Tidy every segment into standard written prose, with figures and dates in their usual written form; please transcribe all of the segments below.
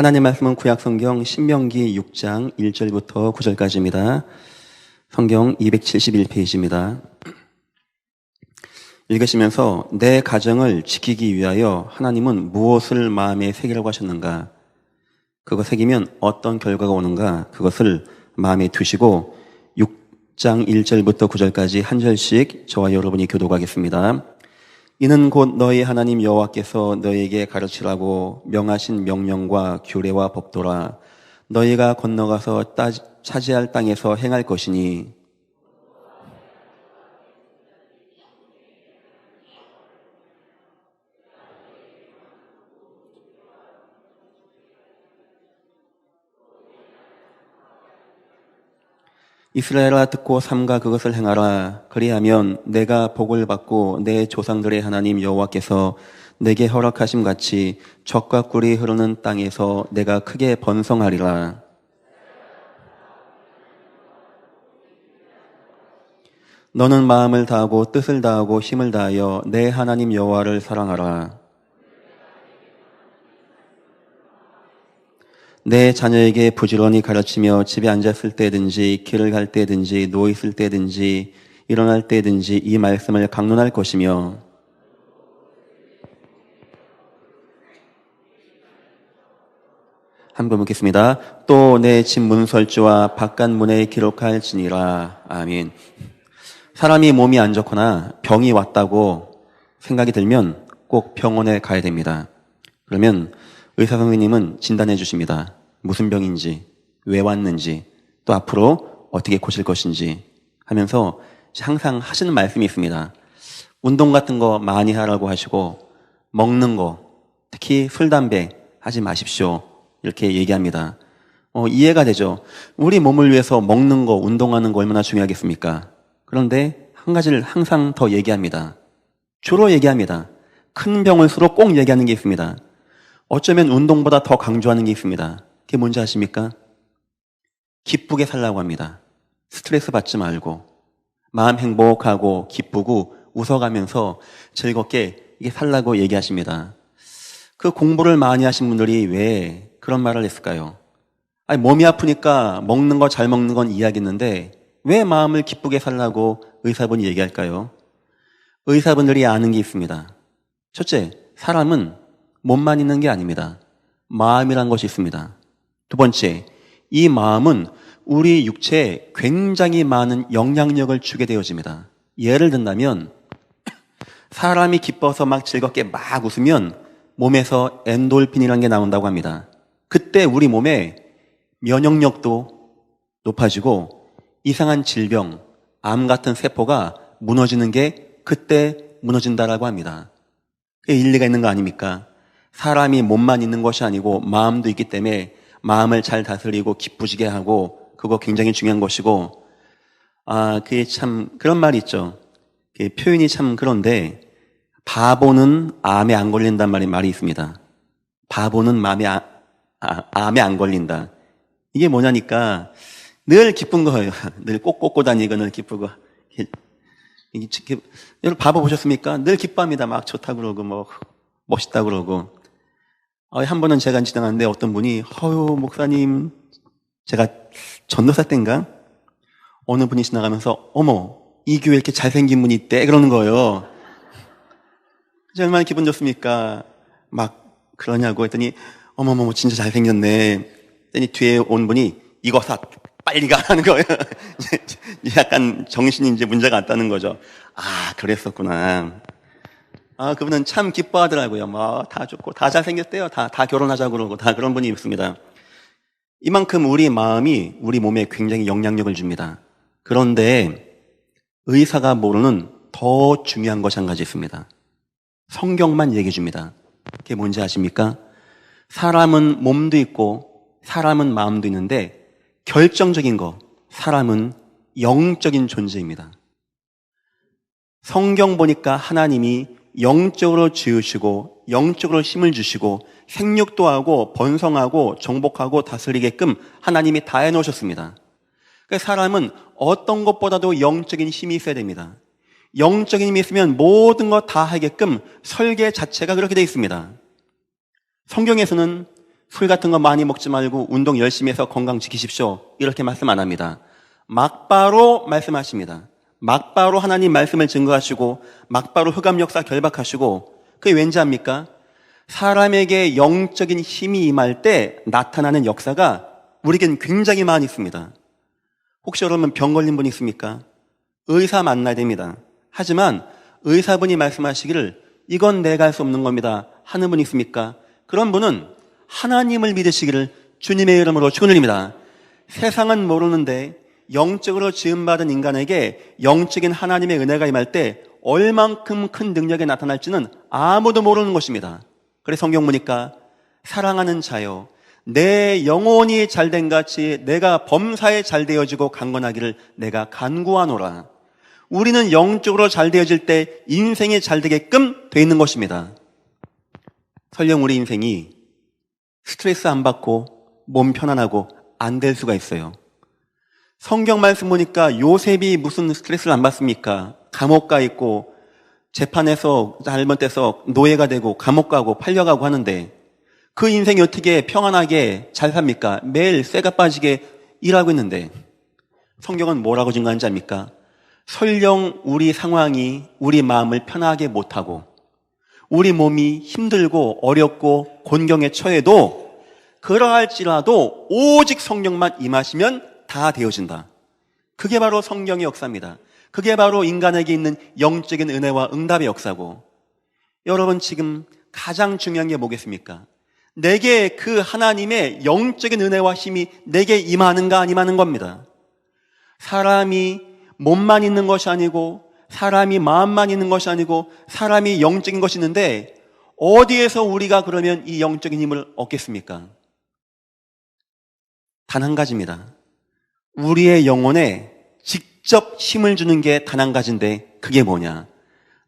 하나님 말씀은 구약성경 신명기 6장 1절부터 9절까지입니다. 성경 271페이지입니다. 읽으시면서 내 가정을 지키기 위하여 하나님은 무엇을 마음에 새기라고 하셨는가? 그거 새기면 어떤 결과가 오는가? 그것을 마음에 두시고 6장 1절부터 9절까지 한 절씩 저와 여러분이 교독하겠습니다. 이는 곧 너희 하나님 여호와께서 너희에게 가르치라고 명하신 명령과 규례와 법도라. 너희가 건너가서 차지할 땅에서 행할 것이니 이스라엘아 듣고 삼가 그것을 행하라. 그리하면 내가 복을 받고 내 조상들의 하나님 여호와께서 내게 허락하심 같이 젖과 꿀이 흐르는 땅에서 내가 크게 번성하리라. 너는 마음을 다하고 뜻을 다하고 힘을 다하여 내 하나님 여호와를 사랑하라. 내 자녀에게 부지런히 가르치며 집에 앉았을 때든지 길을 갈 때든지 누워 있을 때든지 일어날 때든지 이 말씀을 강론할 것이며 한번 묻겠습니다. 또 내 집 문설주와 바깥문에 기록할지니라. 아멘. 사람이 몸이 안 좋거나 병이 왔다고 생각이 들면 꼭 병원에 가야 됩니다. 그러면 의사 선생님은 진단해 주십니다. 무슨 병인지, 왜 왔는지, 또 앞으로 어떻게 고칠 것인지 하면서 항상 하시는 말씀이 있습니다. 운동 같은 거 많이 하라고 하시고 먹는 거, 특히 술, 담배 하지 마십시오. 이렇게 얘기합니다. 이해가 되죠. 우리 몸을 위해서 먹는 거, 운동하는 거 얼마나 중요하겠습니까? 그런데 한 가지를 항상 더 얘기합니다. 주로 얘기합니다. 큰 병을수록 꼭 얘기하는 게 있습니다. 어쩌면 운동보다 더 강조하는 게 있습니다. 그게 뭔지 아십니까? 기쁘게 살라고 합니다. 스트레스 받지 말고 마음 행복하고 기쁘고 웃어가면서 즐겁게 이게 살라고 얘기하십니다. 그 공부를 많이 하신 분들이 왜 그런 말을 했을까요? 아니, 몸이 아프니까 먹는 거 잘 먹는 건 이해하겠는데 왜 마음을 기쁘게 살라고 의사분이 얘기할까요? 의사분들이 아는 게 있습니다. 첫째, 사람은 몸만 있는 게 아닙니다. 마음이란 것이 있습니다. 두 번째, 이 마음은 우리 육체에 굉장히 많은 영향력을 주게 되어집니다. 예를 든다면 사람이 기뻐서 막 즐겁게 막 웃으면 몸에서 엔돌핀이라는 게 나온다고 합니다. 그때 우리 몸에 면역력도 높아지고 이상한 질병, 암 같은 세포가 무너지는 게 그때 무너진다라고 합니다. 그게 일리가 있는 거 아닙니까? 사람이 몸만 있는 것이 아니고 마음도 있기 때문에 마음을 잘 다스리고 기쁘시게 하고 그거 굉장히 중요한 것이고 그게 참 그런 말이 있죠. 표현이 참 그런데 바보는 암에 안 걸린단 말이 있습니다. 바보는 암에 안 걸린다. 이게 뭐냐니까 늘 기쁜 거예요. 늘 꼭 꽂고 다니고 늘 기쁘고. 여러분 바보 보셨습니까? 늘 기뻐합니다. 막 좋다고 그러고 뭐 멋있다고 그러고. 한 번은 제가 지나갔는데 어떤 분이 목사님, 제가 전도사 때인가? 어느 분이 지나가면서 어머, 이 교회에 이렇게 잘생긴 분이 있대 그러는 거예요. 얼마나 기분 좋습니까? 막 그러냐고 했더니 어머머머 진짜 잘생겼네. 했더니 뒤에 온 분이 이거 사 빨리 가 하는 거예요. 약간 정신이 이제 문제가 왔다는 거죠. 그랬었구나. 그분은 참 기뻐하더라고요. 다 좋고, 다 잘생겼대요. 다 결혼하자고 그러고, 다 그런 분이 있습니다. 이만큼 우리 마음이 우리 몸에 굉장히 영향력을 줍니다. 그런데 의사가 모르는 더 중요한 것이 한 가지 있습니다. 성경만 얘기해 줍니다. 그게 뭔지 아십니까? 사람은 몸도 있고, 사람은 마음도 있는데, 결정적인 거, 사람은 영적인 존재입니다. 성경 보니까 하나님이 영적으로 지으시고 영적으로 힘을 주시고 생육도 하고 번성하고 정복하고 다스리게끔 하나님이 다 해놓으셨습니다. 그러니까 사람은 어떤 것보다도 영적인 힘이 있어야 됩니다. 영적인 힘이 있으면 모든 것 다 하게끔 설계 자체가 그렇게 되어 있습니다. 성경에서는 술 같은 거 많이 먹지 말고 운동 열심히 해서 건강 지키십시오. 이렇게 말씀 안 합니다. 막바로 말씀하십니다. 막바로 하나님 말씀을 증거하시고 막바로 흑암 역사 결박하시고, 그게 왠지 압니까? 사람에게 영적인 힘이 임할 때 나타나는 역사가 우리에겐 굉장히 많이 있습니다. 혹시 여러분 병 걸린 분 있습니까? 의사 만나야 됩니다. 하지만 의사분이 말씀하시기를 이건 내가 할 수 없는 겁니다 하는 분 있습니까? 그런 분은 하나님을 믿으시기를 주님의 이름으로 축원드립니다. 세상은 모르는데 영적으로 지음받은 인간에게 영적인 하나님의 은혜가 임할 때 얼만큼 큰 능력이 나타날지는 아무도 모르는 것입니다. 그래서 성경 보니까 사랑하는 자여 내 영혼이 잘된 같이 내가 범사에 잘 되어지고 강건하기를 내가 간구하노라. 우리는 영적으로 잘 되어질 때 인생이 잘 되게끔 돼 있는 것입니다. 설령 우리 인생이 스트레스 안 받고 몸 편안하고 안 될 수가 있어요. 성경 말씀 보니까 요셉이 무슨 스트레스를 안 받습니까? 감옥 가 있고 재판에서 잘못돼서 노예가 되고 감옥 가고 팔려가고 하는데 그 인생이 어떻게 평안하게 잘 삽니까? 매일 쇠가 빠지게 일하고 있는데 성경은 뭐라고 증거하는지 압니까? 설령 우리 상황이 우리 마음을 편하게 못하고 우리 몸이 힘들고 어렵고 곤경에 처해도 그러할지라도 오직 성령만 임하시면 다 되어진다. 그게 바로 성경의 역사입니다. 그게 바로 인간에게 있는 영적인 은혜와 응답의 역사고, 여러분 지금 가장 중요한 게 뭐겠습니까? 내게 그 하나님의 영적인 은혜와 힘이 내게 임하는가 안 임하는 겁니다. 사람이 몸만 있는 것이 아니고 사람이 마음만 있는 것이 아니고 사람이 영적인 것이 있는데 어디에서 우리가 그러면 이 영적인 힘을 얻겠습니까? 단 한 가지입니다. 우리의 영혼에 직접 힘을 주는 게 단 한 가지인데 그게 뭐냐?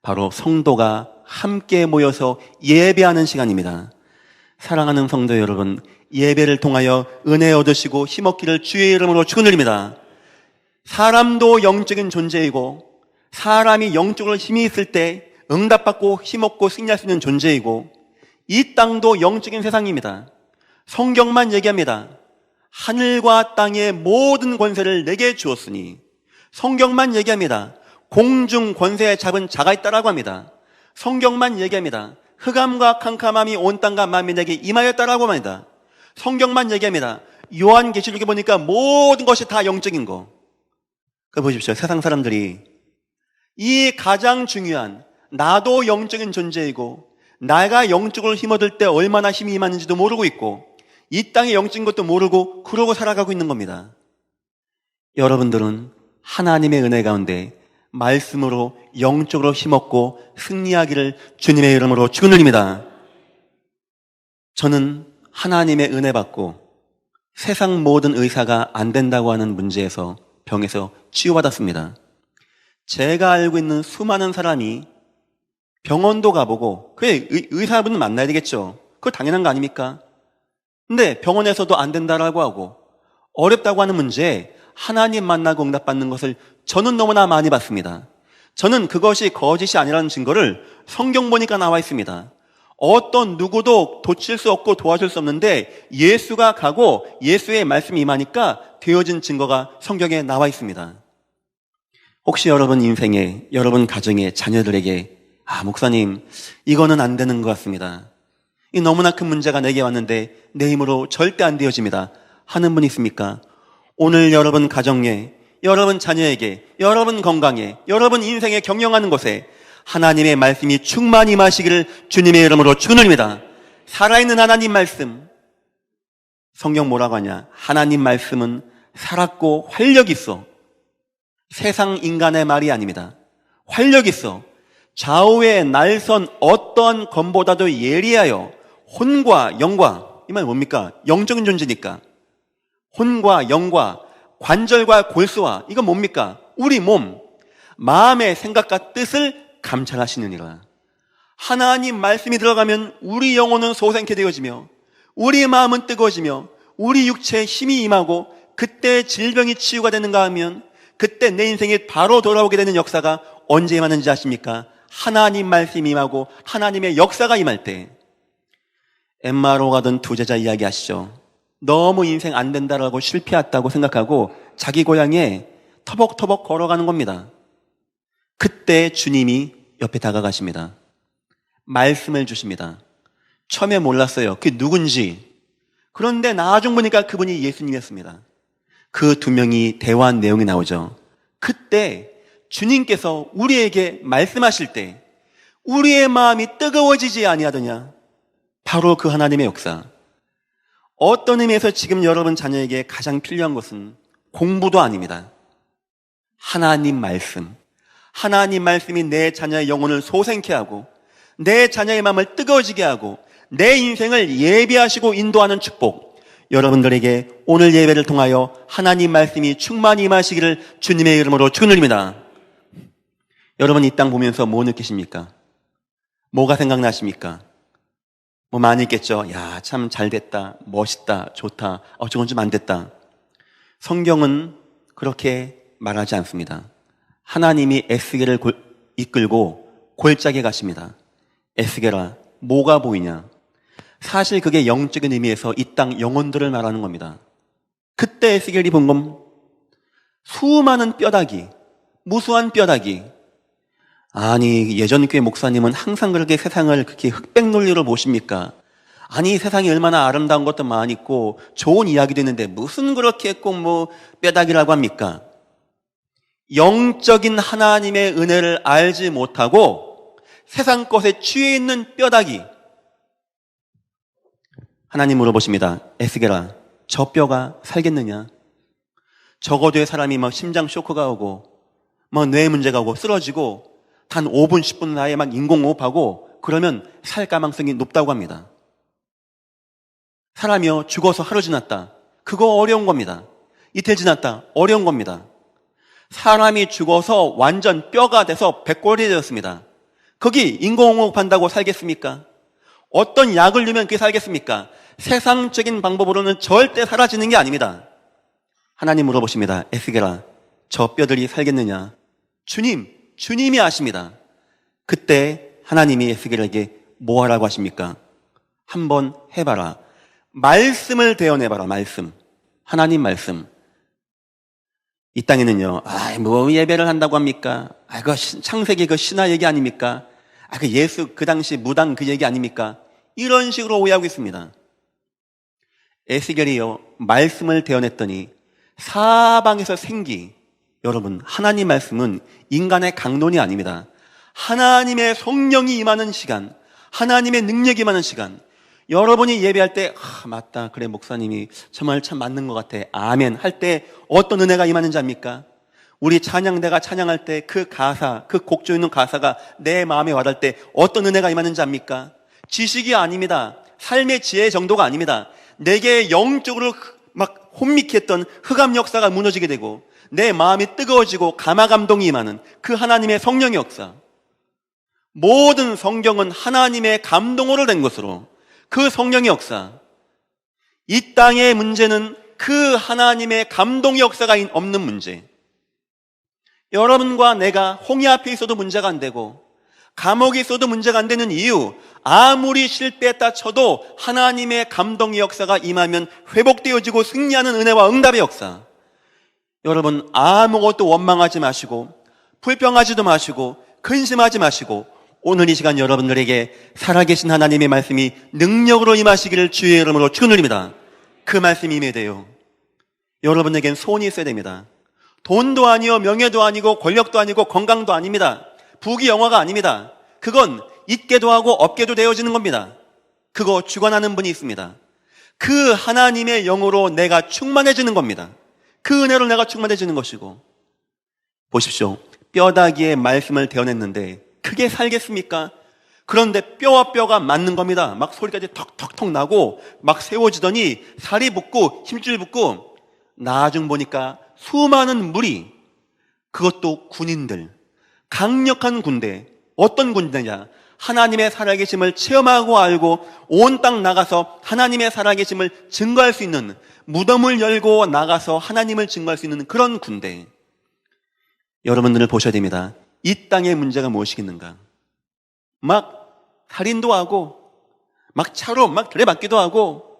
바로 성도가 함께 모여서 예배하는 시간입니다. 사랑하는 성도 여러분, 예배를 통하여 은혜 얻으시고 힘 얻기를 주의 이름으로 축원드립니다. 사람도 영적인 존재이고 사람이 영적으로 힘이 있을 때 응답받고 힘없고 승리할 수 있는 존재이고 이 땅도 영적인 세상입니다. 성경만 얘기합니다. 하늘과 땅의 모든 권세를 내게 주었으니, 성경만 얘기합니다. 공중 권세에 잡은 자가 있다라고 합니다. 성경만 얘기합니다. 흑암과 캄캄함이 온 땅과 만민에게 임하였다라고 합니다. 성경만 얘기합니다. 요한계시록에 보니까 모든 것이 다 영적인 거. 그 보십시오. 세상 사람들이 이 가장 중요한 나도 영적인 존재이고 내가 영적으로 힘 얻을 때 얼마나 힘이 임하는지도 모르고 있고 이 땅의 영적인 것도 모르고 그러고 살아가고 있는 겁니다. 여러분들은 하나님의 은혜 가운데 말씀으로 영적으로 힘없고 승리하기를 주님의 이름으로 축원드립니다. 저는 하나님의 은혜 받고 세상 모든 의사가 안 된다고 하는 문제에서 병에서 치유받았습니다. 제가 알고 있는 수많은 사람이 병원도 가보고 그래 의사분은 만나야 되겠죠. 그거 당연한 거 아닙니까? 근데 병원에서도 안 된다라고 하고 어렵다고 하는 문제에 하나님 만나고 응답받는 것을 저는 너무나 많이 봤습니다. 저는 그것이 거짓이 아니라는 증거를 성경 보니까 나와 있습니다. 어떤 누구도 도칠 수 없고 도와줄 수 없는데 예수가 가고 예수의 말씀이 임하니까 되어진 증거가 성경에 나와 있습니다. 혹시 여러분 인생에, 여러분 가정에, 자녀들에게 목사님 이거는 안 되는 것 같습니다. 이 너무나 큰 문제가 내게 왔는데 내 힘으로 절대 안 되어집니다 하는 분 있습니까? 오늘 여러분 가정에, 여러분 자녀에게, 여러분 건강에, 여러분 인생에 경영하는 곳에 하나님의 말씀이 충만히 임하시기를 주님의 이름으로 축원드립니다. 살아있는 하나님 말씀, 성경 뭐라고 하냐? 하나님 말씀은 살았고 활력이 있어. 세상 인간의 말이 아닙니다. 활력이 있어. 좌우에 날선 어떠한 검보다도 예리하여 혼과 영과, 이 말 뭡니까? 영적인 존재니까. 혼과 영과 관절과 골수와, 이건 뭡니까? 우리 몸, 마음의 생각과 뜻을 감찰하시느니라. 하나님 말씀이 들어가면 우리 영혼은 소생케 되어지며 우리 마음은 뜨거워지며 우리 육체에 힘이 임하고 그때 질병이 치유가 되는가 하면 그때 내 인생이 바로 돌아오게 되는 역사가 언제 임하는지 아십니까? 하나님 말씀이 임하고 하나님의 역사가 임할 때. 엠마로 가던 두 제자 이야기 아시죠? 너무 인생 안 된다라고 실패했다고 생각하고 자기 고향에 터벅터벅 걸어가는 겁니다. 그때 주님이 옆에 다가가십니다. 말씀을 주십니다. 처음에 몰랐어요. 그게 누군지. 그런데 나중 보니까 그분이 예수님이었습니다. 그 두 명이 대화한 내용이 나오죠. 그때 주님께서 우리에게 말씀하실 때 우리의 마음이 뜨거워지지 아니하더냐. 바로 그 하나님의 역사. 어떤 의미에서 지금 여러분 자녀에게 가장 필요한 것은 공부도 아닙니다. 하나님 말씀. 하나님 말씀이 내 자녀의 영혼을 소생케 하고 내 자녀의 마음을 뜨거워지게 하고 내 인생을 예비하시고 인도하는 축복. 여러분들에게 오늘 예배를 통하여 하나님 말씀이 충만히 임하시기를 주님의 이름으로 축원드립니다. 여러분 이 땅 보면서 뭐 느끼십니까? 뭐가 생각나십니까? 뭐 많이 있겠죠. 야, 참 잘됐다, 멋있다, 좋다, 저건 좀 안 됐다. 성경은 그렇게 말하지 않습니다. 하나님이 에스겔을 이끌고 골짜기에 가십니다. 에스겔아, 뭐가 보이냐? 사실 그게 영적인 의미에서 이 땅 영혼들을 말하는 겁니다. 그때 에스겔이 본 건 수많은 뼈다귀, 무수한 뼈다귀. 아니, 예전 교회 목사님은 항상 그렇게 세상을 그렇게 흑백 논리로 보십니까? 아니, 세상이 얼마나 아름다운 것도 많이 있고 좋은 이야기도 있는데 무슨 그렇게 꼭 뭐 뼈다귀라고 합니까? 영적인 하나님의 은혜를 알지 못하고 세상 것에 취해 있는 뼈다귀. 하나님 물어보십니다. 에스겔아, 저 뼈가 살겠느냐? 적어도의 사람이 막 심장 쇼크가 오고 막 뇌 문제가 오고 쓰러지고 단 5분, 10분 나에 막 인공호흡하고 그러면 살 가망성이 높다고 합니다. 사람이요, 죽어서 하루 지났다. 그거 어려운 겁니다. 이틀 지났다. 어려운 겁니다. 사람이 죽어서 완전 뼈가 돼서 백골이 되었습니다. 거기 인공호흡 한다고 살겠습니까? 어떤 약을 넣으면 그게 살겠습니까? 세상적인 방법으로는 절대 사라지는 게 아닙니다. 하나님 물어보십니다. 에스겔아, 저 뼈들이 살겠느냐? 주님이 아십니다. 그때 하나님이 에스겔에게 뭐 하라고 하십니까? 한번 해봐라. 말씀을 대언해봐라. 말씀. 하나님 말씀. 이 땅에는요, 뭐 예배를 한다고 합니까? 그 창세기 그 신화 얘기 아닙니까? 그 예수 그 당시 무당 그 얘기 아닙니까? 이런 식으로 오해하고 있습니다. 에스겔이요, 말씀을 대언했더니 사방에서 생기. 여러분, 하나님 말씀은 인간의 강론이 아닙니다. 하나님의 성령이 임하는 시간, 하나님의 능력이 임하는 시간. 여러분이 예배할 때 맞다, 그래 목사님이 정말 참 맞는 것 같아, 아멘 할 때 어떤 은혜가 임하는지 압니까? 우리 찬양대가 찬양할 때 그 가사, 그 곡조 있는 가사가 내 마음에 와닿을 때 어떤 은혜가 임하는지 압니까? 지식이 아닙니다. 삶의 지혜 정도가 아닙니다. 내게 영적으로 막 혼미케 했던 흑암 역사가 무너지게 되고 내 마음이 뜨거워지고 감화 감동이 임하는 그 하나님의 성령의 역사. 모든 성경은 하나님의 감동으로 된 것으로 그 성령의 역사. 이 땅의 문제는 그 하나님의 감동의 역사가 없는 문제. 여러분과 내가 홍해 앞에 있어도 문제가 안 되고 감옥에 있어도 문제가 안 되는 이유, 아무리 실패했다 쳐도 하나님의 감동의 역사가 임하면 회복되어지고 승리하는 은혜와 응답의 역사. 여러분, 아무것도 원망하지 마시고 불평하지도 마시고 근심하지 마시고 오늘 이 시간 여러분들에게 살아계신 하나님의 말씀이 능력으로 임하시기를 주의 이름으로 축원드립니다. 그 말씀이 임해야 돼요. 여러분에겐 소원이 있어야 됩니다. 돈도 아니요, 명예도 아니고 권력도 아니고 건강도 아닙니다. 부귀 영화가 아닙니다. 그건 있게도 하고 없게도 되어지는 겁니다. 그거 주관하는 분이 있습니다. 그 하나님의 영으로 내가 충만해지는 겁니다. 그 은혜로 내가 충만해지는 것이고. 보십시오. 뼈다귀의 말씀을 대언했는데 그게 살겠습니까? 그런데 뼈와 뼈가 맞는 겁니다. 막 소리까지 턱턱턱 나고 막 세워지더니 살이 붙고 힘줄 붙고 나중 보니까 수많은 무리, 그것도 군인들, 강력한 군대. 어떤 군대냐? 하나님의 살아계심을 체험하고 알고 온 땅 나가서 하나님의 살아계심을 증거할 수 있는, 무덤을 열고 나가서 하나님을 증거할 수 있는 그런 군대. 여러분들을 보셔야 됩니다. 이 땅의 문제가 무엇이겠는가? 막 살인도 하고 막 차로 막 들이받기도 하고,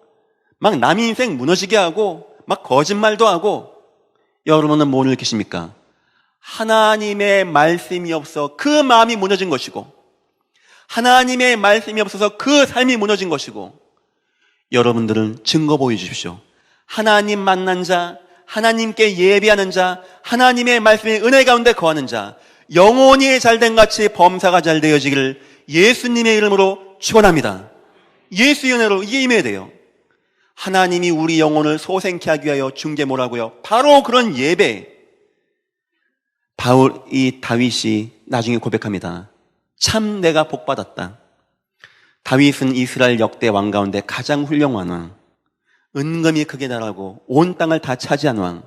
막 남 인생 무너지게 하고, 막 거짓말도 하고, 여러분은 뭘 느끼십니까? 하나님의 말씀이 없어 그 마음이 무너진 것이고, 하나님의 말씀이 없어서 그 삶이 무너진 것이고, 여러분들은 증거 보여주십시오. 하나님 만난 자, 하나님께 예비하는 자, 하나님의 말씀의 은혜 가운데 거하는 자, 영혼이 잘된 같이 범사가 잘 되어지기를 예수님의 이름으로 축원합니다. 예수의 은혜로 이게 임해야 돼요. 하나님이 우리 영혼을 소생케 하기 위하여 준 게 뭐라고요? 바로 그런 예배. 다윗이 나중에 고백합니다. 참 내가 복받았다. 다윗은 이스라엘 역대 왕 가운데 가장 훌륭한 왕, 은금이 크게 나라고 온 땅을 다 차지한 왕,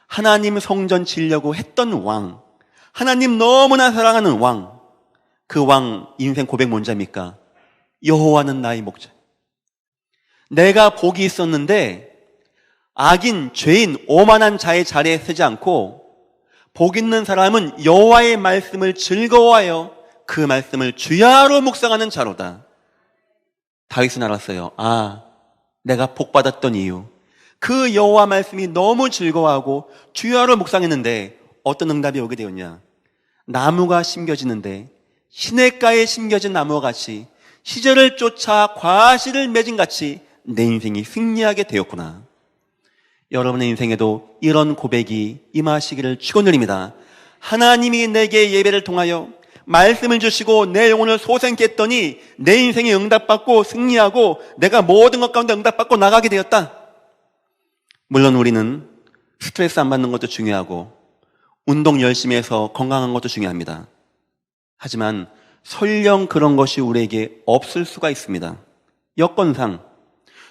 하나님 성전 지려고 했던 왕, 하나님 너무나 사랑하는 왕. 그 왕 인생 고백 뭔지 압니까? 여호와는 나의 목자. 내가 복이 있었는데 악인, 죄인, 오만한 자의 자리에 서지 않고 복 있는 사람은 여호와의 말씀을 즐거워하여 그 말씀을 주야로 묵상하는 자로다. 다윗은 알았어요. 내가 복받았던 이유, 그 여호와 말씀이 너무 즐거워하고 주야로 묵상했는데 어떤 응답이 오게 되었냐? 나무가 심겨지는데 시냇가에 심겨진 나무와 같이 시절을 쫓아 과실을 맺은 같이 내 인생이 승리하게 되었구나. 여러분의 인생에도 이런 고백이 임하시기를 축원드립니다. 하나님이 내게 예배를 통하여 말씀을 주시고 내 영혼을 소생케 했더니 내 인생이 응답받고 승리하고 내가 모든 것 가운데 응답받고 나가게 되었다. 물론 우리는 스트레스 안 받는 것도 중요하고 운동 열심히 해서 건강한 것도 중요합니다. 하지만 설령 그런 것이 우리에게 없을 수가 있습니다. 여건상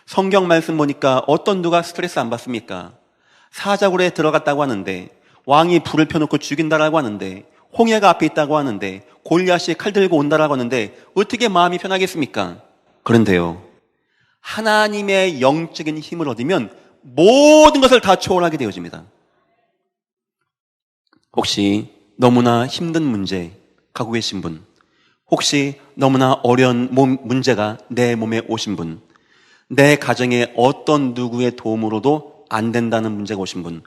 성경 말씀 보니까 어떤 누가 스트레스 안 받습니까? 사자굴에 들어갔다고 하는데, 왕이 불을 펴놓고 죽인다라고 하는데, 홍해가 앞에 있다고 하는데, 골리앗이 칼 들고 온다라고 하는데 어떻게 마음이 편하겠습니까? 그런데요, 하나님의 영적인 힘을 얻으면 모든 것을 다 초월하게 되어집니다. 혹시 너무나 힘든 문제 갖고 계신 분, 혹시 너무나 어려운 문제가 내 몸에 오신 분, 내 가정에 어떤 누구의 도움으로도 안 된다는 문제가 오신 분,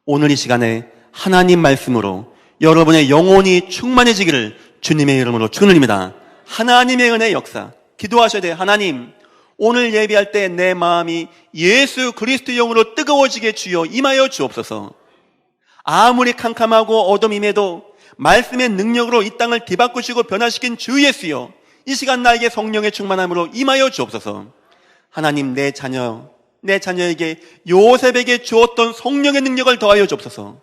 오늘 이 시간에 하나님 말씀으로 여러분의 영혼이 충만해지기를 주님의 이름으로 축원드립니다. 하나님의 은혜의 역사 기도하셔야 돼요. 하나님, 오늘 예배할 때 내 마음이 예수 그리스도의 영으로 뜨거워지게 주여 임하여 주옵소서. 아무리 캄캄하고 어둠임에도 말씀의 능력으로 이 땅을 뒤바꾸시고 변화시킨 주 예수여, 이 시간 나에게 성령의 충만함으로 임하여 주옵소서. 하나님, 내 자녀에게 요셉에게 주었던 성령의 능력을 더하여 주옵소서.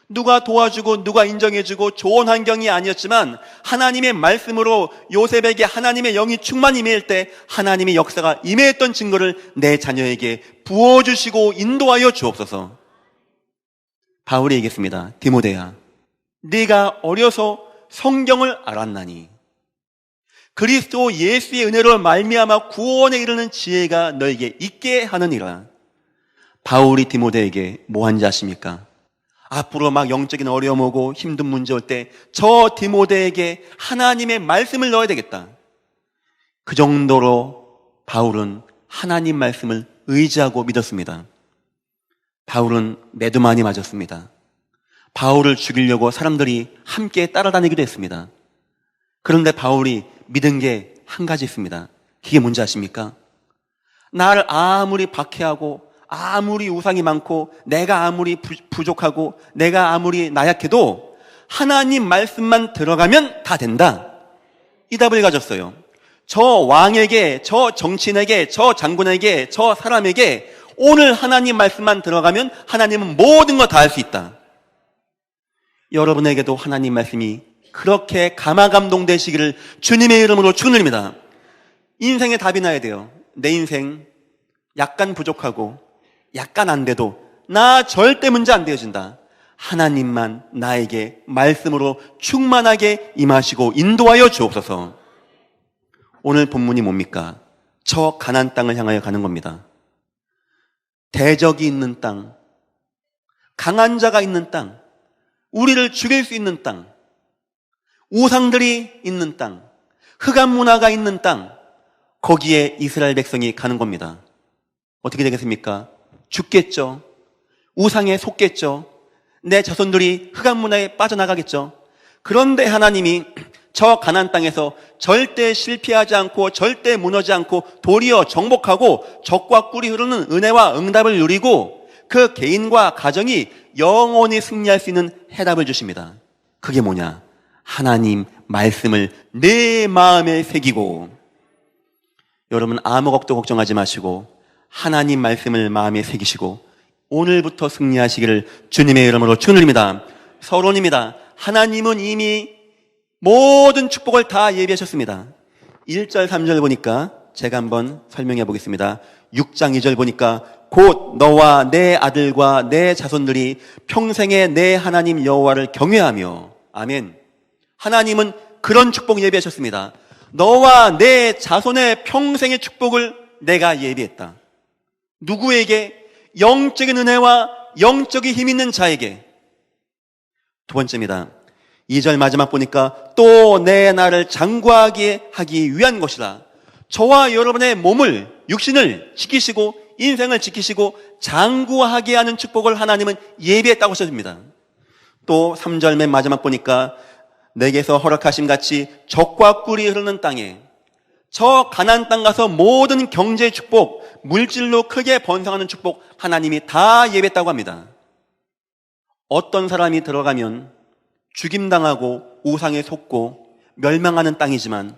누가 도와주고 누가 인정해주고 좋은 환경이 아니었지만 하나님의 말씀으로 요셉에게 하나님의 영이 충만히 임할 때 하나님의 역사가 임했던 증거를 내 자녀에게 부어주시고 인도하여 주옵소서. 바울이 얘기했습니다. 디모데야, 네가 어려서 성경을 알았나니 그리스도 예수의 은혜로 말미암아 구원에 이르는 지혜가 너에게 있게 하느니라. 바울이 디모데에게 뭐 한지 아십니까? 앞으로 막 영적인 어려움 오고 힘든 문제 올 때 저 디모데에게 하나님의 말씀을 넣어야 되겠다. 그 정도로 바울은 하나님 말씀을 의지하고 믿었습니다. 바울은 매도 많이 맞았습니다. 바울을 죽이려고 사람들이 함께 따라다니기도 했습니다. 그런데 바울이 믿은 게 한 가지 있습니다. 그게 뭔지 아십니까? 나를 아무리 박해하고 아무리 우상이 많고 내가 아무리 부족하고 내가 아무리 나약해도 하나님 말씀만 들어가면 다 된다. 이 답을 가졌어요. 저 왕에게, 저 정치인에게, 저 장군에게, 저 사람에게 오늘 하나님 말씀만 들어가면 하나님은 모든 거 다 할 수 있다. 여러분에게도 하나님 말씀이 그렇게 감화감동되시기를 주님의 이름으로 축원드립니다. 인생에 답이 나야 돼요. 내 인생 약간 부족하고 약간 안 돼도 나 절대 문제 안 되어진다. 하나님만 나에게 말씀으로 충만하게 임하시고 인도하여 주옵소서. 오늘 본문이 뭡니까? 저 가나안 땅을 향하여 가는 겁니다. 대적이 있는 땅, 강한 자가 있는 땅, 우리를 죽일 수 있는 땅, 우상들이 있는 땅, 흑암 문화가 있는 땅, 거기에 이스라엘 백성이 가는 겁니다. 어떻게 되겠습니까? 죽겠죠. 우상에 속겠죠. 내 자손들이 흑암 문화에 빠져나가겠죠. 그런데 하나님이 저 가나안 땅에서 절대 실패하지 않고 절대 무너지지 않고 도리어 정복하고 적과 꿀이 흐르는 은혜와 응답을 누리고 그 개인과 가정이 영원히 승리할 수 있는 해답을 주십니다. 그게 뭐냐? 하나님 말씀을 내 마음에 새기고, 여러분 아무 걱정하지 마시고 하나님 말씀을 마음에 새기시고 오늘부터 승리하시기를 주님의 이름으로 축원드립니다. 서론입니다. 하나님은 이미 모든 축복을 다 예비하셨습니다. 1절 3절 보니까 제가 한번 설명해 보겠습니다. 6장 2절 보니까 곧 너와 내 아들과 내 자손들이 평생에 내 하나님 여호와를 경외하며. 아멘. 하나님은 그런 축복 예비하셨습니다. 너와 내 자손의 평생의 축복을 내가 예비했다. 누구에게? 영적인 은혜와 영적인 힘 있는 자에게. 두 번째입니다. 2절 마지막 보니까 또 내 나를 장구하게 하기 위한 것이라. 저와 여러분의 몸을, 육신을 지키시고 인생을 지키시고 장구하게 하는 축복을 하나님은 예비했다고 하십니다. 또 3절 맨 마지막 보니까 내게서 허락하심 같이 적과 꿀이 흐르는 땅에, 저 가나안 땅 가서 모든 경제 축복, 물질로 크게 번성하는 축복 하나님이 다 예비했다고 합니다. 어떤 사람이 들어가면 죽임당하고 우상에 속고 멸망하는 땅이지만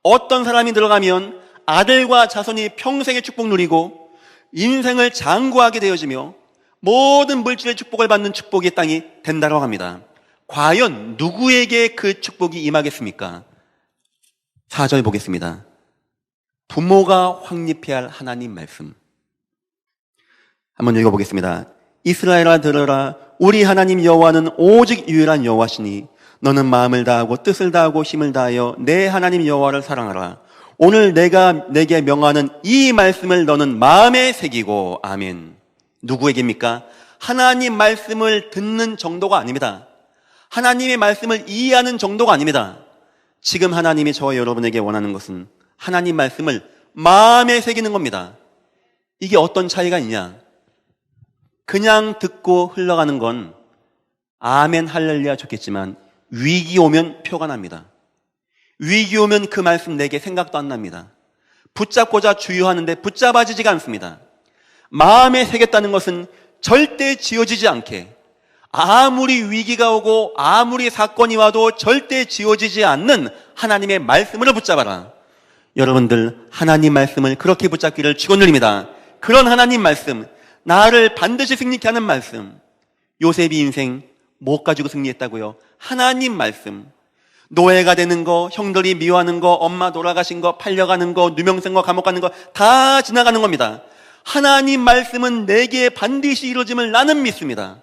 어떤 사람이 들어가면 아들과 자손이 평생의 축복 누리고 인생을 장구하게 되어지며 모든 물질의 축복을 받는 축복의 땅이 된다고 합니다. 과연 누구에게 그 축복이 임하겠습니까? 4절 보겠습니다. 부모가 확립해야 할 하나님 말씀. 한번 읽어보겠습니다. 이스라엘아 들으라. 우리 하나님 여호와는 오직 유일한 여호와시니 너는 마음을 다하고 뜻을 다하고 힘을 다하여 내 하나님 여호와를 사랑하라. 오늘 내가 내게 명하는 이 말씀을 너는 마음에 새기고. 아멘. 누구에게입니까? 하나님 말씀을 듣는 정도가 아닙니다. 하나님의 말씀을 이해하는 정도가 아닙니다. 지금 하나님이 저와 여러분에게 원하는 것은 하나님 말씀을 마음에 새기는 겁니다. 이게 어떤 차이가 있냐? 그냥 듣고 흘러가는 건 아멘 할렐루야 좋겠지만 위기 오면 표가 납니다. 위기 오면 그 말씀 내게 생각도 안 납니다. 붙잡고자 주유하는데 붙잡아지지가 않습니다. 마음에 새겼다는 것은 절대 지워지지 않게, 아무리 위기가 오고 아무리 사건이 와도 절대 지워지지 않는 하나님의 말씀을 붙잡아라. 여러분들 하나님 말씀을 그렇게 붙잡기를 축원드립니다. 그런 하나님 말씀, 나를 반드시 승리케 하는 말씀. 요셉이 인생 못 가지고 승리했다고요? 하나님 말씀. 노예가 되는 거, 형들이 미워하는 거, 엄마 돌아가신 거, 팔려가는 거, 누명생과 감옥 가는 거 다 지나가는 겁니다. 하나님 말씀은 내게 반드시 이루어짐을 나는 믿습니다.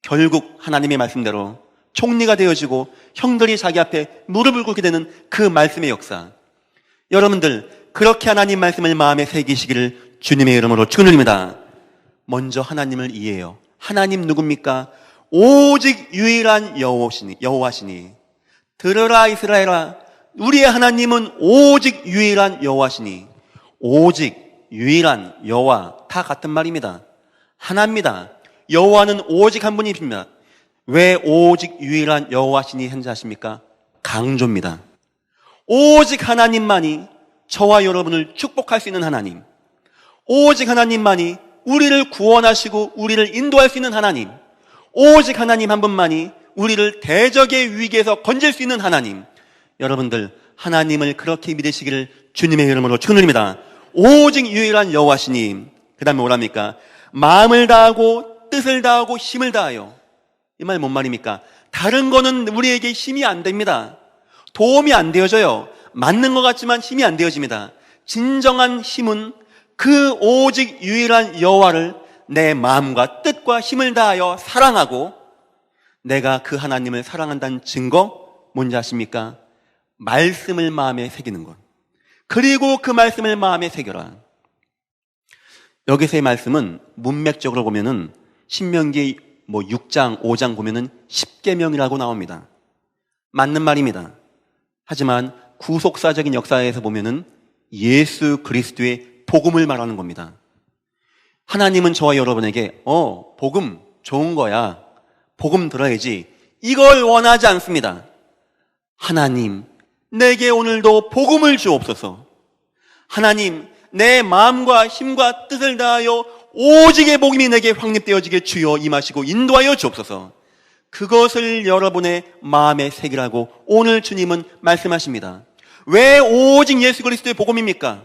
결국 하나님의 말씀대로 총리가 되어지고 형들이 자기 앞에 무릎을 꿇게 되는 그 말씀의 역사. 여러분들 그렇게 하나님 말씀을 마음에 새기시기를 주님의 이름으로 축원드립니다. 먼저 하나님을 이해해요. 하나님 누굽니까? 오직 유일한 여호와시니. 들으라 이스라엘아, 우리의 하나님은 오직 유일한 여호와시니. 오직 유일한 여호와, 다 같은 말입니다. 하나입니다. 여호와는 오직 한 분이십니다. 왜 오직 유일한 여호와시니 현재 하십니까? 강조입니다. 오직 하나님만이 저와 여러분을 축복할 수 있는 하나님, 오직 하나님만이 우리를 구원하시고 우리를 인도할 수 있는 하나님, 오직 하나님 한 분만이 우리를 대적의 위기에서 건질 수 있는 하나님. 여러분들 하나님을 그렇게 믿으시기를 주님의 이름으로 축원드립니다. 오직 유일한 여호와시니. 그 다음에 뭐랍니까? 마음을 다하고 뜻을 다하고 힘을 다하여. 이 말 뭔 말입니까? 다른 거는 우리에게 힘이 안 됩니다. 도움이 안 되어져요. 맞는 것 같지만 힘이 안 되어집니다. 진정한 힘은 그 오직 유일한 여호와를 내 마음과 뜻과 힘을 다하여 사랑하고, 내가 그 하나님을 사랑한다는 증거 뭔지 아십니까? 말씀을 마음에 새기는 것. 그리고 그 말씀을 마음에 새겨라. 여기서의 말씀은 문맥적으로 보면은 신명기 6장, 5장 보면은 10계명이라고 나옵니다. 맞는 말입니다. 하지만 구속사적인 역사에서 보면은 예수 그리스도의 복음을 말하는 겁니다. 하나님은 저와 여러분에게 복음 좋은 거야, 복음 들어야지, 이걸 원하지 않습니다. 하나님, 내게 오늘도 복음을 주옵소서. 하나님, 내 마음과 힘과 뜻을 다하여 오직의 복음이 내게 확립되어지게 주여 임하시고 인도하여 주옵소서. 그것을 여러분의 마음에 새기라고 오늘 주님은 말씀하십니다. 왜 오직 예수 그리스도의 복음입니까?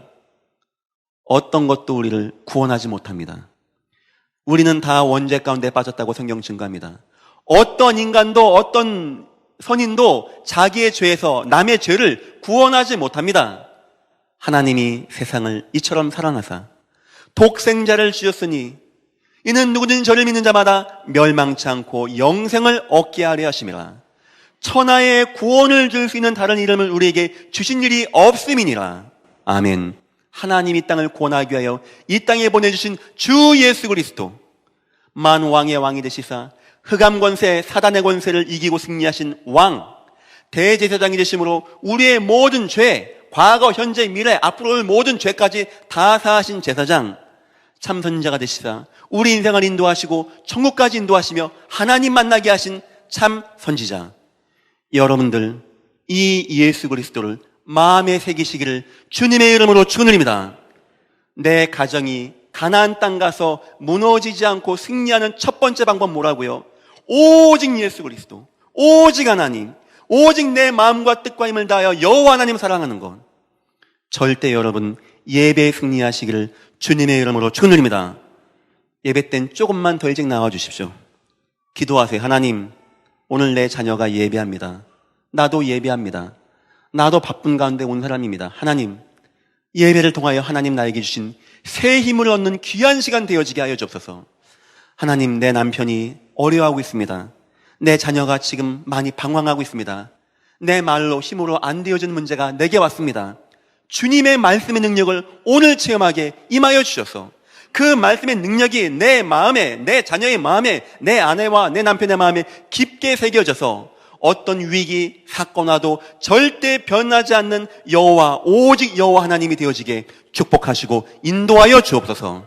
어떤 것도 우리를 구원하지 못합니다. 우리는 다 원죄 가운데 빠졌다고 성경 증거합니다. 어떤 인간도 어떤 선인도 자기의 죄에서 남의 죄를 구원하지 못합니다. 하나님이 세상을 이처럼 사랑하사 독생자를 주셨으니 이는 누구든 저를 믿는 자마다 멸망치 않고 영생을 얻게 하려 하심이라. 천하의 구원을 줄 수 있는 다른 이름을 우리에게 주신 일이 없음이니라. 아멘. 하나님이 땅을 구원하기 위하여 이 땅에 보내주신 주 예수 그리스도, 만왕의 왕이 되시사 흑암 권세, 사단의 권세를 이기고 승리하신 왕, 대제사장이 되심으로 우리의 모든 죄, 과거, 현재, 미래, 앞으로 올 모든 죄까지 다 사하신 제사장, 참선자가 되시사 우리 인생을 인도하시고 천국까지 인도하시며 하나님 만나게 하신 참 선지자. 여러분들, 이 예수 그리스도를 마음에 새기시기를 주님의 이름으로 축원드립니다. 내 가정이 가나안 땅 가서 무너지지 않고 승리하는 첫 번째 방법 뭐라고요? 오직 예수 그리스도, 오직 하나님, 오직 내 마음과 뜻과 힘을 다하여 여호와 하나님 사랑하는 것. 절대 여러분 예배에 승리하시기를 주님의 이름으로 축원드립니다. 예배 땐 조금만 더 일찍 나와 주십시오. 기도하세요. 하나님, 오늘 내 자녀가 예배합니다. 나도 예배합니다. 나도 바쁜 가운데 온 사람입니다. 하나님, 예배를 통하여 하나님 나에게 주신 새 힘을 얻는 귀한 시간 되어지게 하여 주옵소서. 하나님, 내 남편이 어려워하고 있습니다. 내 자녀가 지금 많이 방황하고 있습니다. 내 말로 힘으로 안 되어지는 문제가 내게 왔습니다. 주님의 말씀의 능력을 오늘 체험하게 임하여 주셔서 그 말씀의 능력이 내 마음에, 내 자녀의 마음에, 내 아내와 내 남편의 마음에 깊게 새겨져서 어떤 위기, 사건 와도 절대 변하지 않는 여호와, 오직 여호와 하나님이 되어지게 축복하시고 인도하여 주옵소서.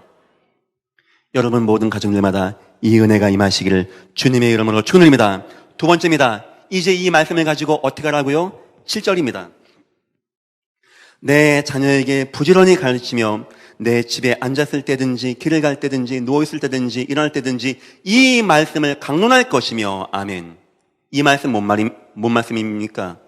여러분 모든 가정들마다 이 은혜가 임하시기를 주님의 이름으로 축원드립니다. 두 번째입니다. 이제 이 말씀을 가지고 어떻게 하라고요? 7절입니다. 내 자녀에게 부지런히 가르치며 내 집에 앉았을 때든지 길을 갈 때든지 누워있을 때든지 일어날 때든지 이 말씀을 강론할 것이며. 아멘. 이 말씀 뭔 말씀입니까?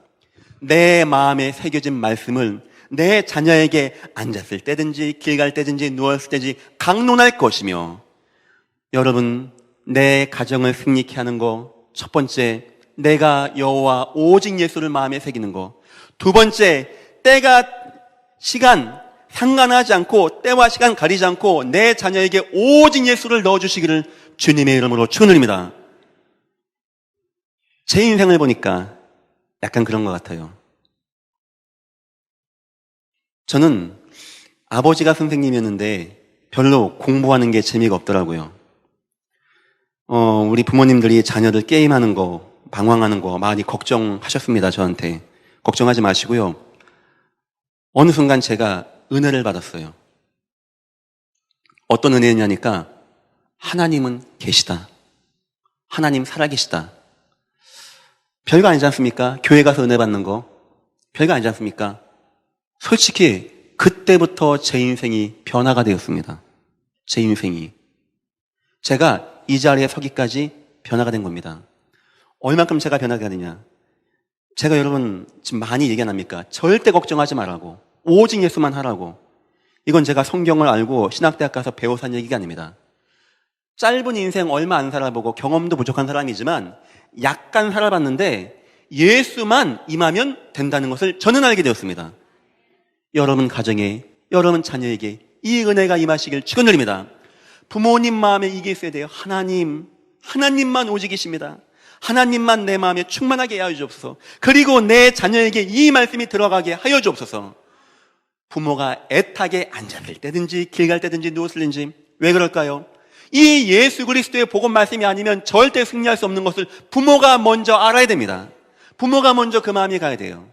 내 마음에 새겨진 말씀을 내 자녀에게 앉았을 때든지 길 갈 때든지 누웠을 때든지 강론할 것이며. 여러분, 내 가정을 승리케 하는 거, 첫 번째, 내가 여호와 오직 예수를 마음에 새기는 거. 두 번째, 때가 시간 상관하지 않고 때와 시간 가리지 않고 내 자녀에게 오직 예수를 넣어주시기를 주님의 이름으로 축원드립니다. 제 인생을 보니까 약간 그런 것 같아요. 저는 아버지가 선생님이었는데 별로 공부하는 게 재미가 없더라고요. 우리 부모님들이 자녀들 게임하는 거, 방황하는 거 많이 걱정하셨습니다. 저한테. 걱정하지 마시고요. 어느 순간 제가 은혜를 받았어요. 어떤 은혜냐니까 하나님은 계시다. 하나님 살아계시다. 별거 아니지 않습니까? 교회 가서 은혜 받는 거 별거 아니지 않습니까? 솔직히 그때부터 제 인생이 변화가 되었습니다. 제 인생이. 제가 이 자리에 서기까지 변화가 된 겁니다. 얼만큼 제가 변화가 되냐? 제가 여러분 지금 많이 얘기 안 합니까? 절대 걱정하지 말라고, 오직 예수만 하라고. 이건 제가 성경을 알고 신학대학 가서 배워서 한 얘기가 아닙니다. 짧은 인생 얼마 안 살아보고 경험도 부족한 사람이지만 약간 살아봤는데 예수만 임하면 된다는 것을 저는 알게 되었습니다. 여러분 가정에, 여러분 자녀에게 이 은혜가 임하시길 축원드립니다. 부모님 마음에 이게 있어야 돼요. 하나님만 오직이십니다. 하나님만 내 마음에 충만하게 하여 주옵소서. 그리고 내 자녀에게 이 말씀이 들어가게 하여 주옵소서. 부모가 애타게 앉았을 때든지 길 갈 때든지 누웠을 때든지 왜 그럴까요? 이 예수 그리스도의 복음 말씀이 아니면 절대 승리할 수 없는 것을 부모가 먼저 알아야 됩니다. 부모가 먼저 그 마음이 가야 돼요.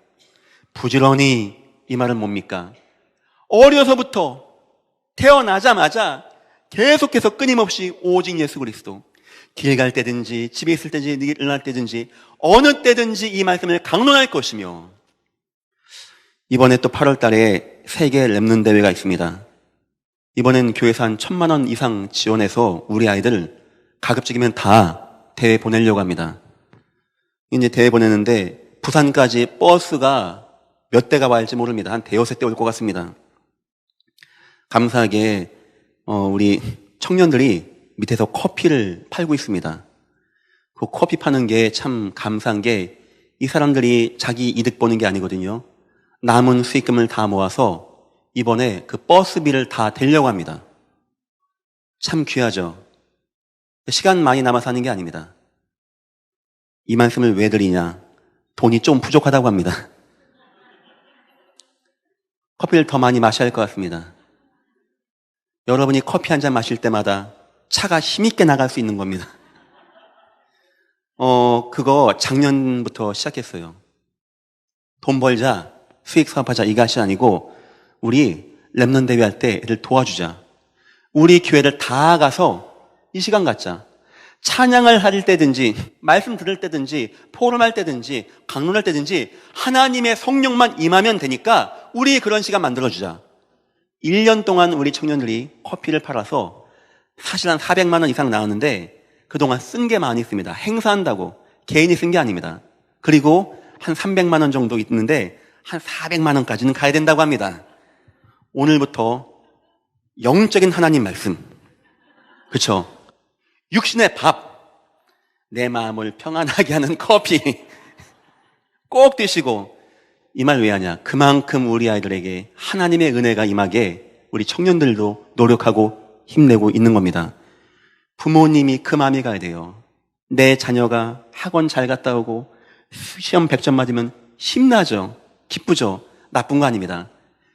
부지런히, 이 말은 뭡니까? 어려서부터 태어나자마자 계속해서 끊임없이 오직 예수 그리스도, 길 갈 때든지 집에 있을 때든지 일어날 때든지 어느 때든지 이 말씀을 강론할 것이며, 이번에 또 8월 달에 세계 랩넌트 대회가 있습니다. 이번엔 교회에서 한 1,000만 원 이상 지원해서 우리 아이들 가급적이면 다 대회 보내려고 합니다. 이제 대회 보내는데 부산까지 버스가 몇 대가 와야 할지 모릅니다. 한 대여섯 대 올 것 같습니다. 감사하게 우리 청년들이 밑에서 커피를 팔고 있습니다. 그 커피 파는 게 참 감사한 게, 이 사람들이 자기 이득 보는 게 아니거든요. 남은 수익금을 다 모아서 이번에 그 버스비를 다 대려고 합니다. 참 귀하죠. 시간 많이 남아서 하는 게 아닙니다. 이 말씀을 왜 드리냐? 돈이 좀 부족하다고 합니다. 커피를 더 많이 마셔야 할 것 같습니다. 여러분이 커피 한 잔 마실 때마다 차가 힘있게 나갈 수 있는 겁니다. 그거 작년부터 시작했어요. 돈 벌자, 수익 사업하자, 이것이 아니고 우리 랩넌트 대회 할 때 애들 도와주자. 우리 교회를 다 가서 이 시간 갖자. 찬양을 할 때든지 말씀 들을 때든지 포럼할 때든지 강론할 때든지 하나님의 성령만 임하면 되니까 우리 그런 시간 만들어주자. 1년 동안 우리 청년들이 커피를 팔아서 사실 한 400만 원 이상 나왔는데 그동안 쓴 게 많이 있습니다. 행사한다고 개인이 쓴 게 아닙니다. 그리고 한 300만 원 정도 있는데 한 400만 원까지는 가야 된다고 합니다. 오늘부터 영적인 하나님 말씀, 그렇죠? 육신의 밥, 내 마음을 평안하게 하는 커피 꼭 드시고, 이 말 왜 하냐? 그만큼 우리 아이들에게 하나님의 은혜가 임하게 우리 청년들도 노력하고 힘내고 있는 겁니다. 부모님이 그 마음이 가야 돼요. 내 자녀가 학원 잘 갔다 오고 시험 100점 맞으면 힘나죠? 기쁘죠? 나쁜 거 아닙니다.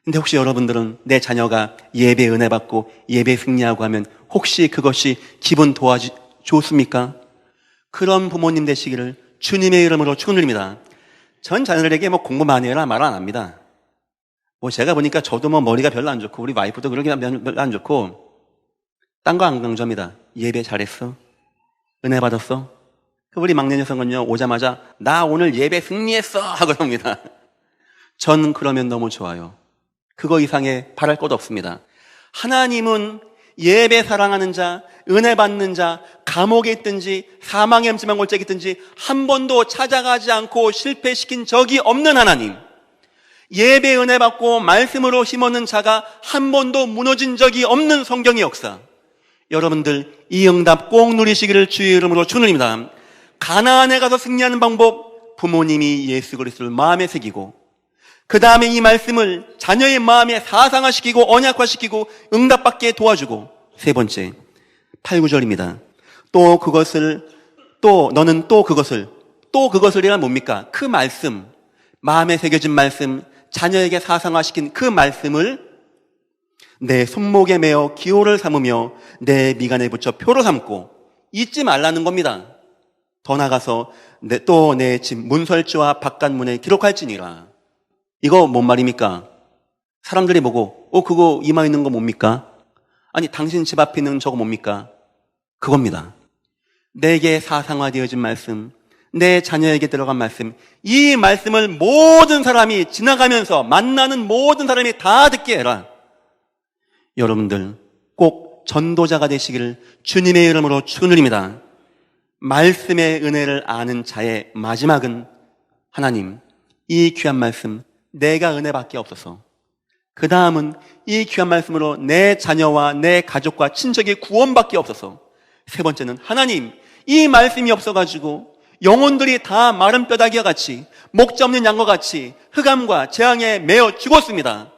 근데 혹시 여러분들은 내 자녀가 예배 은혜 받고 예배 승리하고 하면 혹시 그것이 기분 좋습니까? 그런 부모님 되시기를 주님의 이름으로 축원드립니다. 전 자녀들에게 공부 많이 해라 말 안 합니다. 제가 보니까 저도 머리가 별로 안 좋고 우리 와이프도 그러게 별로 안 좋고 딴 거 안 강조합니다. 예배 잘했어? 은혜 받았어? 우리 막내 녀석은요, 오자마자 나 오늘 예배 승리했어 하고 합니다. 전 그러면 너무 좋아요. 그거 이상의 바랄 것도 없습니다. 하나님은 예배 사랑하는 자, 은혜 받는 자, 감옥에 있든지 사망의 음침한 골짜기에 있든지 한 번도 찾아가지 않고 실패시킨 적이 없는 하나님, 예배 은혜 받고 말씀으로 힘없는 자가 한 번도 무너진 적이 없는 성경의 역사, 여러분들 이 응답 꼭 누리시기를 주의 이름으로 축원드립니다. 가나안에 가서 승리하는 방법, 부모님이 예수 그리스도를 마음에 새기고 그 다음에 이 말씀을 자녀의 마음에 사상화시키고 언약화시키고 응답받게 도와주고, 세 번째 8, 9절입니다. 너는 또 그것을이란 뭡니까? 그 말씀, 마음에 새겨진 말씀, 자녀에게 사상화시킨 그 말씀을 내 손목에 매어 기호를 삼으며 내 미간에 붙여 표로 삼고 잊지 말라는 겁니다. 더 나가서 또 내 집 문설주와 바깥문에 기록할지니라. 이거 뭔 말입니까? 사람들이 보고 그거 이마 있는 거 뭡니까? 아니 당신 집 앞에 있는 저거 뭡니까? 그겁니다. 내게 사상화되어진 말씀, 내 자녀에게 들어간 말씀, 이 말씀을 모든 사람이 지나가면서 만나는 모든 사람이 다 듣게 해라. 여러분들 꼭 전도자가 되시기를 주님의 이름으로 축원드립니다. 말씀의 은혜를 아는 자의 마지막은 하나님, 이 귀한 말씀 내가 은혜 받게 없어서, 그 다음은 이 귀한 말씀으로 내 자녀와 내 가족과 친척이 구원받게 없어서, 세 번째는 하나님, 이 말씀이 없어가지고 영혼들이 다 마른 뼈다귀와 같이 목자 없는 양과 같이 흑암과 재앙에 매어 죽었습니다.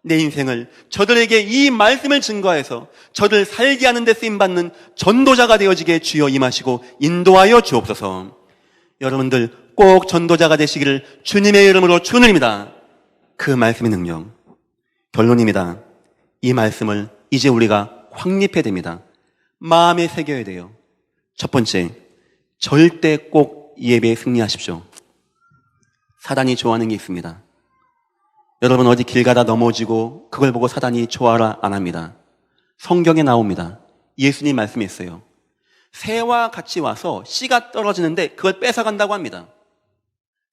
내 인생을 저들에게 이 말씀을 증거해서 저들 살게 하는 데 쓰임받는 전도자가 되어지게 주여 임하시고 인도하여 주옵소서. 여러분들 꼭 전도자가 되시기를 주님의 이름으로 축원드립니다. 그 말씀의 능력, 결론입니다. 이 말씀을 이제 우리가 확립해야 됩니다. 마음에 새겨야 돼요. 첫 번째, 절대 꼭 예배에 승리하십시오. 사단이 좋아하는 게 있습니다. 여러분 어디 길 가다 넘어지고 그걸 보고 사단이 좋아라 안 합니다. 성경에 나옵니다. 예수님 말씀했어요. 새와 같이 와서 씨가 떨어지는데 그걸 뺏어간다고 합니다.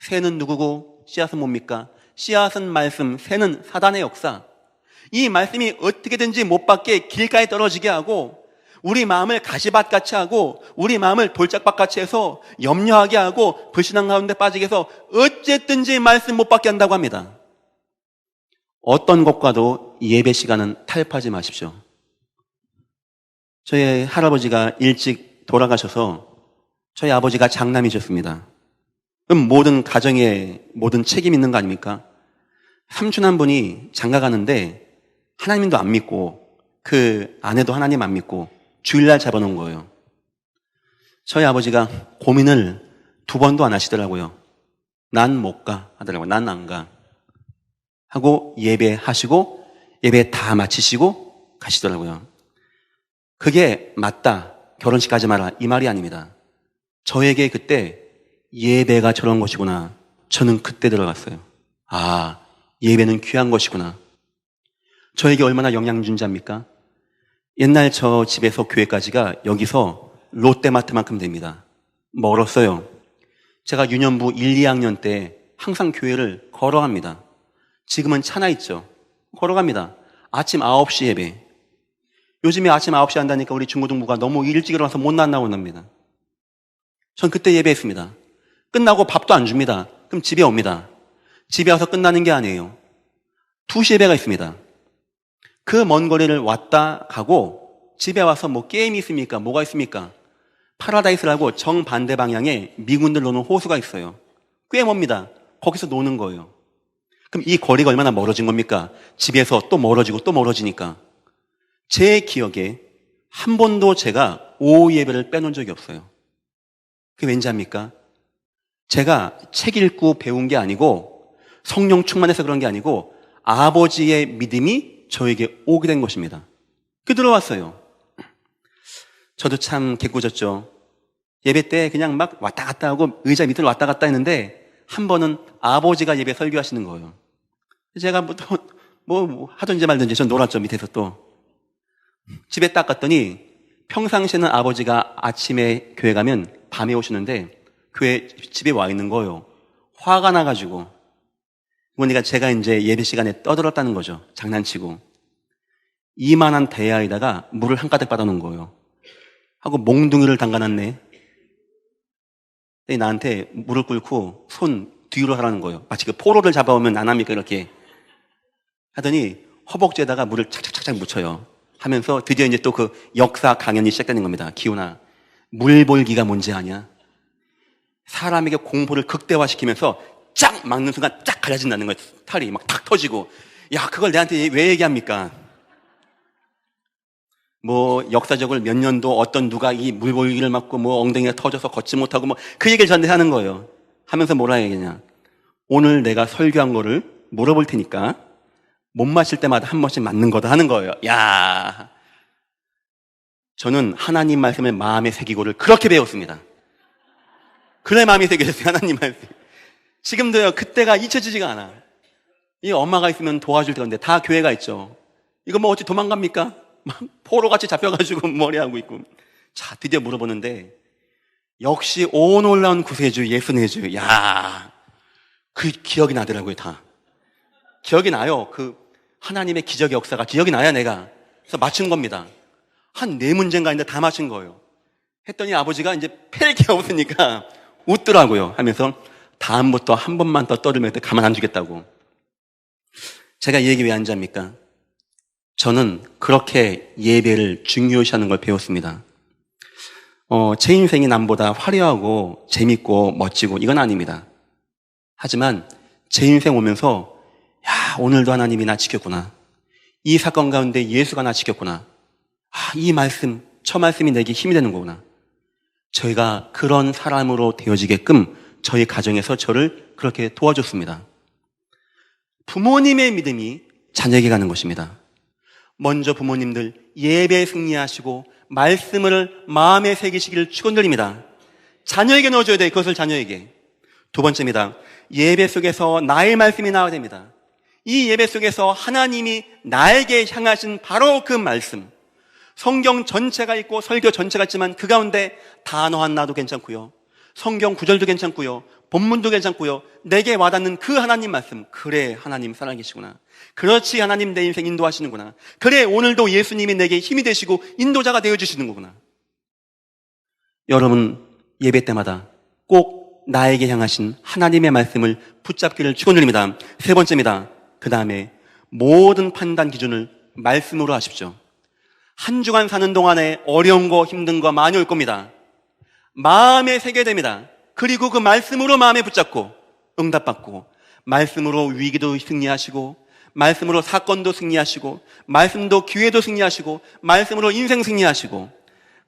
새는 누구고 씨앗은 뭡니까? 씨앗은 말씀, 새는 사단의 역사. 이 말씀이 어떻게든지 못 받게 길가에 떨어지게 하고 우리 마음을 가시밭같이 하고 우리 마음을 돌짝밭같이 해서 염려하게 하고 불신앙 가운데 빠지게 해서 어쨌든지 말씀 못 받게 한다고 합니다. 어떤 것과도 예배 시간은 타협하지 마십시오. 저희 할아버지가 일찍 돌아가셔서 저희 아버지가 장남이셨습니다. 그럼 모든 가정에 모든 책임 있는 거 아닙니까? 삼촌 한 분이 장가 가는데 하나님도 안 믿고 그 아내도 하나님 안 믿고 주일날 잡아놓은 거예요. 저희 아버지가 고민을 2번도 안 하시더라고요. 난 못 가 하더라고요. 난 안 가 하고 예배하시고 예배 다 마치시고 가시더라고요. 그게 맞다, 결혼식 가지 마라 이 말이 아닙니다. 저에게 그때 예배가 저런 것이구나. 저는 그때 들어갔어요. 아, 예배는 귀한 것이구나. 저에게 얼마나 영향 준 자입니까? 옛날 저 집에서 교회까지가 여기서 롯데마트만큼 됩니다. 멀었어요. 제가 유년부 1, 2학년 때 항상 교회를 걸어갑니다. 지금은 차나 있죠. 걸어갑니다. 아침 9시 예배. 요즘에 아침 9시 한다니까 우리 중고등부가 너무 일찍 일어나서 못 나온답니다. 전 그때 예배했습니다. 끝나고 밥도 안 줍니다. 그럼 집에 옵니다. 집에 와서 끝나는 게 아니에요. 2시 예배가 있습니다. 그 먼 거리를 왔다 가고 집에 와서 뭐 게임이 있습니까? 뭐가 있습니까? 파라다이스라고 정반대 방향에 미군들 노는 호수가 있어요. 꽤 멉니다. 거기서 노는 거예요. 그럼 이 거리가 얼마나 멀어진 겁니까? 집에서 또 멀어지고 또 멀어지니까. 제 기억에 한 번도 제가 오후 예배를 빼놓은 적이 없어요. 그게 왠지 압니까? 제가 책 읽고 배운 게 아니고 성령 충만해서 그런 게 아니고 아버지의 믿음이 저에게 오게 된 것입니다. 그 들어왔어요. 저도 참 개꾸졌죠. 예배 때 그냥 막 왔다 갔다 하고 의자 밑으로 왔다 갔다 했는데 한 번은 아버지가 예배 설교하시는 거예요. 제가 뭐 하든지 말든지 전 놀았죠. 밑에서 또. 집에 딱 갔더니 평상시에는 아버지가 아침에 교회 가면 밤에 오시는데 교회 집에 와 있는 거예요. 화가 나가지고. 그러니까 제가 이제 예배 시간에 떠들었다는 거죠. 장난치고. 이만한 대야에다가 물을 한 가득 받아놓은 거예요. 하고 몽둥이를 담가놨네. 나한테 물을 끓고 손 뒤로 하라는 거예요. 마치 그 포로를 잡아오면 안 합니까? 이렇게. 하더니 허벅지에다가 물을 착착착착 묻혀요. 하면서 드디어 이제 또 그 역사 강연이 시작되는 겁니다. 기훈아, 물볼기가 뭔지 아냐? 사람에게 공포를 극대화시키면서 쫙 막는 순간 쫙 갈라진다는 거예요. 털이 막 탁 터지고. 야, 그걸 내한테 왜 얘기합니까? 뭐 역사적으로 몇 년도 어떤 누가 이 물볼기를 맞고 뭐 엉덩이가 터져서 걷지 못하고 뭐 그 얘기를 저한테 하는 거예요. 하면서 뭐라 얘기냐? 오늘 내가 설교한 거를 물어볼 테니까 못 마실 때마다 한 번씩 맞는 거다 하는 거예요. 야, 저는 하나님 말씀을 마음에 새기고를 그렇게 배웠습니다. 그래 마음에 새겨졌어요. 하나님 말씀. 지금도요. 그때가 잊혀지지가 않아. 이 엄마가 있으면 도와줄 때인데 다 교회가 있죠. 이거 뭐 어찌 도망갑니까? 막 포로같이 잡혀가지고 머리하고 있고. 자, 드디어 물어보는데 역시 오 놀라운 구세주 예수 내주. 야, 그 기억이 나더라고요. 다 기억이 나요. 그 하나님의 기적의 역사가 기억이 나야 내가. 그래서 맞춘 겁니다. 한 4문제인가 했는데 다 맞춘 거예요. 했더니 아버지가 이제 팰 게 없으니까 웃더라고요. 하면서 다음부터 한 번만 더 떠들면 가만 안 두겠다고. 제가 이 얘기 왜 안 잡니까? 저는 그렇게 예배를 중요시하는 걸 배웠습니다. 제 인생이 남보다 화려하고 재밌고 멋지고 이건 아닙니다. 하지만 제 인생 오면서 야, 오늘도 하나님이 나 지켰구나. 이 사건 가운데 예수가 나 지켰구나. 아, 이 말씀, 저 말씀이 내게 힘이 되는 거구나. 저희가 그런 사람으로 되어지게끔 저희 가정에서 저를 그렇게 도와줬습니다. 부모님의 믿음이 자녀에게 가는 것입니다. 먼저 부모님들 예배에 승리하시고 말씀을 마음에 새기시기를 축원드립니다. 자녀에게 넣어줘야 돼요. 그것을 자녀에게. 2번째입니다. 예배 속에서 나의 말씀이 나와야 됩니다. 이 예배 속에서 하나님이 나에게 향하신 바로 그 말씀, 성경 전체가 있고 설교 전체가 있지만 그 가운데 단어 하나도 괜찮고요, 성경 구절도 괜찮고요, 본문도 괜찮고요, 내게 와닿는 그 하나님 말씀, 그래 하나님 살아계시구나, 그렇지 하나님 내 인생 인도하시는구나, 그래 오늘도 예수님이 내게 힘이 되시고 인도자가 되어주시는 거구나. 여러분 예배 때마다 꼭 나에게 향하신 하나님의 말씀을 붙잡기를 축원드립니다. 세 번째입니다. 그 다음에 모든 판단 기준을 말씀으로 하십시오. 한 주간 사는 동안에 어려운 거 힘든 거 많이 올 겁니다. 마음에 새겨야 됩니다. 그리고 그 말씀으로 마음에 붙잡고 응답받고, 말씀으로 위기도 승리하시고, 말씀으로 사건도 승리하시고, 말씀도 기회도 승리하시고, 말씀으로 인생 승리하시고,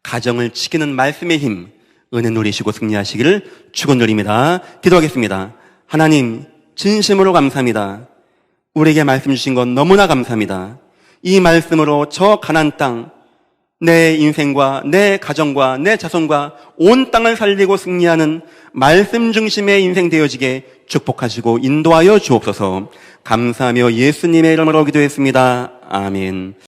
가정을 지키는 말씀의 힘, 은혜 누리시고 승리하시기를 축원드립니다. 기도하겠습니다. 하나님 진심으로 감사합니다. 우리에게 말씀 주신 건 너무나 감사합니다. 이 말씀으로 저 가나안 땅, 내 인생과 내 가정과 내 자손과 온 땅을 살리고 승리하는 말씀 중심의 인생 되어지게 축복하시고 인도하여 주옵소서. 감사하며 예수님의 이름으로 기도했습니다. 아멘.